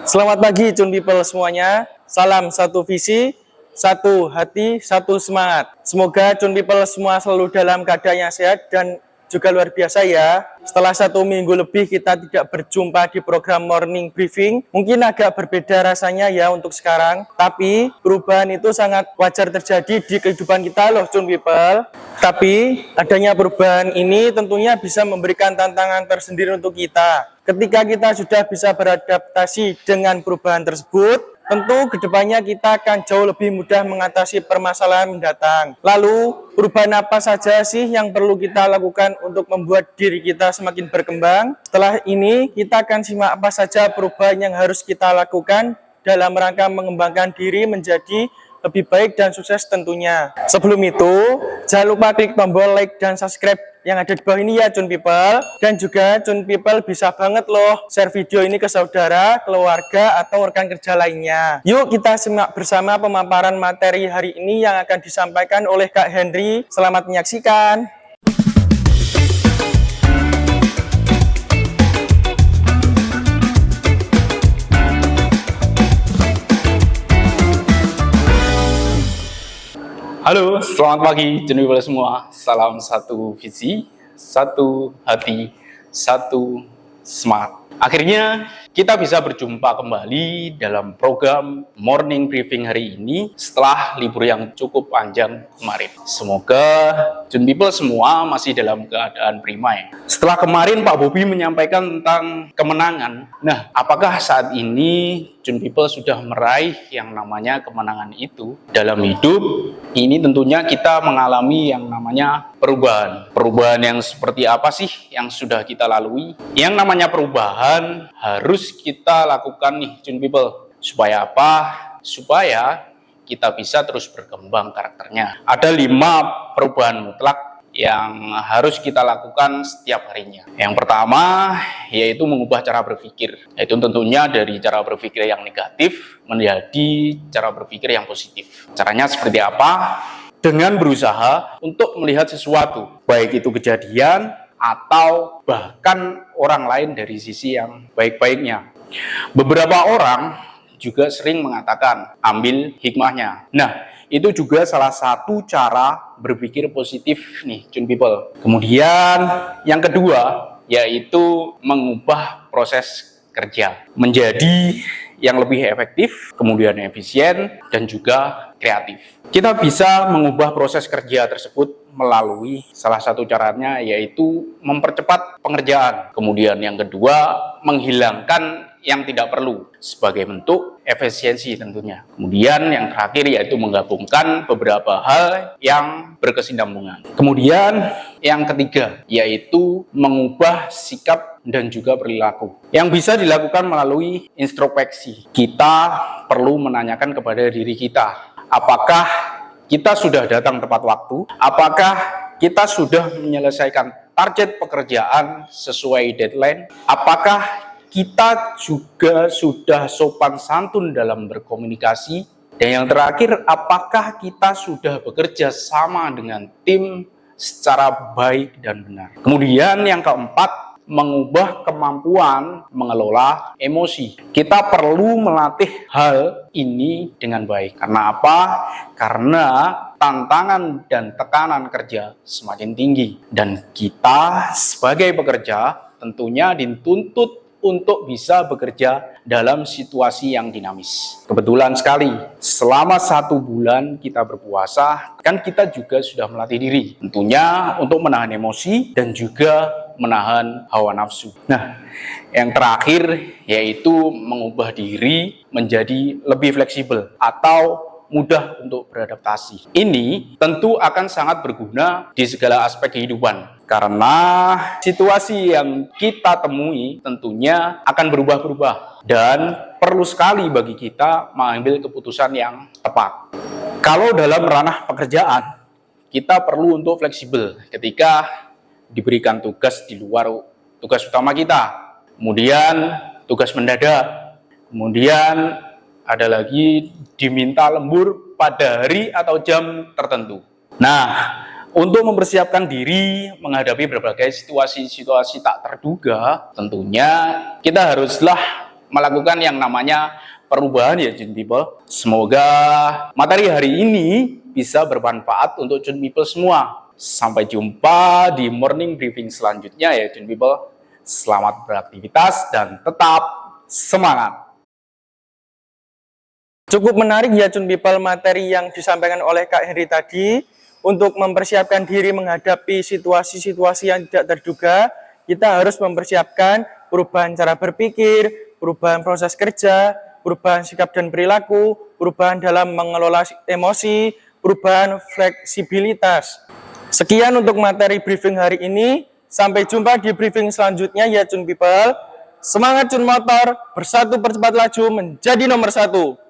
Selamat pagi Cun People semuanya. Salam satu visi, satu hati, satu semangat. Semoga Cun People semua selalu dalam keadaan yang sehat dan juga luar biasa ya. Setelah 1 minggu lebih kita tidak berjumpa di program Morning Briefing. Mungkin agak berbeda rasanya ya untuk sekarang. Tapi perubahan itu sangat wajar terjadi di kehidupan kita loh Cun People. Tapi adanya perubahan ini tentunya bisa memberikan tantangan tersendiri untuk kita. Ketika kita sudah bisa beradaptasi dengan perubahan tersebut, tentu kedepannya kita akan jauh lebih mudah mengatasi permasalahan mendatang. Lalu, perubahan apa saja sih yang perlu kita lakukan untuk membuat diri kita semakin berkembang? Setelah ini, kita akan simak apa saja perubahan yang harus kita lakukan dalam rangka mengembangkan diri menjadi lebih baik dan sukses tentunya. Sebelum itu, jangan lupa klik tombol like dan subscribe yang ada di bawah ini ya Cun People. Dan juga Cun People bisa banget loh share video ini ke saudara, keluarga, atau rekan kerja lainnya. Yuk kita simak bersama pemaparan materi hari ini yang akan disampaikan oleh Kak Henry. Selamat menyaksikan. Halo, selamat pagi Cun People semua. Salam satu visi, satu hati, satu semangat. Akhirnya kita bisa berjumpa kembali dalam program Morning Briefing hari ini setelah libur yang cukup panjang kemarin. Semoga Cun People semua masih dalam keadaan prima ya. Setelah kemarin Pak Bobi menyampaikan tentang kemenangan, nah apakah saat ini Cun People sudah meraih yang namanya kemenangan itu dalam hidup? Ini tentunya kita mengalami yang namanya perubahan. Perubahan yang seperti apa sih yang sudah kita lalui? Yang namanya perubahan harus kita lakukan nih Cun People. Supaya apa? Supaya kita bisa terus berkembang karakternya. Ada 5 perubahan mutlak yang harus kita lakukan setiap harinya. Yang pertama yaitu mengubah cara berpikir, yaitu tentunya dari cara berpikir yang negatif menjadi cara berpikir yang positif. Caranya seperti apa? Dengan berusaha untuk melihat sesuatu, baik itu kejadian atau bahkan orang lain dari sisi yang baik-baiknya. Beberapa orang juga sering mengatakan ambil hikmahnya. Nah, itu juga salah satu cara berpikir positif nih Cun People. Kemudian yang kedua yaitu mengubah proses kerja menjadi yang lebih efektif, kemudian efisien dan juga kreatif. Kita bisa mengubah proses kerja tersebut melalui salah satu caranya yaitu mempercepat pengerjaan. Kemudian yang kedua menghilangkan yang tidak perlu sebagai bentuk efisiensi tentunya. Kemudian yang terakhir yaitu menggabungkan beberapa hal yang berkesinambungan. Kemudian yang ketiga yaitu mengubah sikap dan juga perilaku yang bisa dilakukan melalui introspeksi. Kita perlu menanyakan kepada diri kita, apakah kita sudah datang tepat waktu? Apakah kita sudah menyelesaikan target pekerjaan sesuai deadline? Apakah kita juga sudah sopan santun dalam berkomunikasi? Dan yang terakhir, apakah kita sudah bekerja sama dengan tim secara baik dan benar? Kemudian yang keempat, mengubah kemampuan mengelola emosi. Kita perlu melatih hal ini dengan baik. Karena apa? Karena tantangan dan tekanan kerja semakin tinggi. Dan kita sebagai pekerja tentunya dituntut untuk bisa bekerja dalam situasi yang dinamis. Kebetulan sekali, selama 1 bulan kita berpuasa, kan kita juga sudah melatih diri. Tentunya untuk menahan emosi dan juga menahan hawa nafsu. Nah, yang terakhir yaitu mengubah diri menjadi lebih fleksibel atau mudah untuk beradaptasi. Ini tentu akan sangat berguna di segala aspek kehidupan. Karena situasi yang kita temui tentunya akan berubah-ubah. Dan perlu sekali bagi kita mengambil keputusan yang tepat. Kalau dalam ranah pekerjaan, kita perlu untuk fleksibel ketika diberikan tugas di luar tugas utama kita. Kemudian tugas mendadak. Kemudian ada lagi diminta lembur pada hari atau jam tertentu. Nah, untuk mempersiapkan diri menghadapi berbagai situasi-situasi tak terduga, tentunya kita haruslah melakukan yang namanya perubahan ya Jun People. Semoga materi hari ini bisa bermanfaat untuk Jun People semua. Sampai jumpa di morning briefing selanjutnya ya Jun People. Selamat beraktivitas dan tetap semangat. Cukup menarik ya Jun People materi yang disampaikan oleh Kak Henry tadi. Untuk mempersiapkan diri menghadapi situasi-situasi yang tidak terduga, kita harus mempersiapkan perubahan cara berpikir, perubahan proses kerja, perubahan sikap dan perilaku, perubahan dalam mengelola emosi, perubahan fleksibilitas. Sekian untuk materi briefing hari ini. Sampai jumpa di briefing selanjutnya ya Jun People. Semangat Jun Motor, bersatu percepat laju menjadi nomor 1.